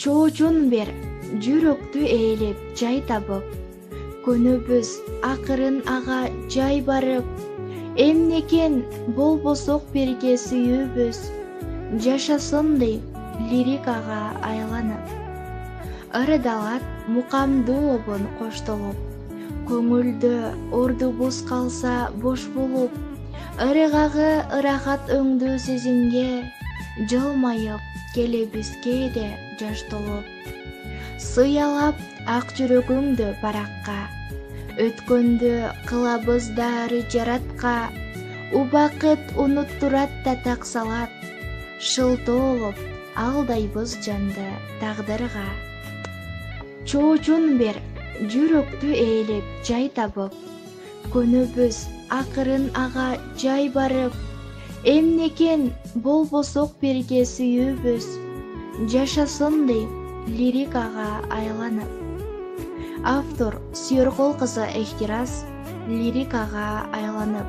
Çoğucun bir жүрөктү ээлеп жай табып, көнөбүз акырын ага жай барып, эмнекен болбосок бирге сүйүүбүз, жашасындай лирикага айланып. Ырыдалат мукамдуу обун коштолуп, көңүлдө ордубуз калса бош болуп, ырыгагы ырахат өңдүү сезимге, жылмайып келебиз кээде жаш толуп. Сыялап ак жүрөгүңдү баракка, өткөндү кылабыз дары жаратка, убакыт унуттурат да таксалап, шылтоолоп алдайбыз жанды тагдырга. Çoğucun bir жүрөктү ээлеп жай табып, көнөбүз акырын ага жай барып, эмнекен болбосок бирге сүйүүбүз, жашасындай лирикага айланып. Автор Сүйөркол кызы Эхтираз, лирикага айланып.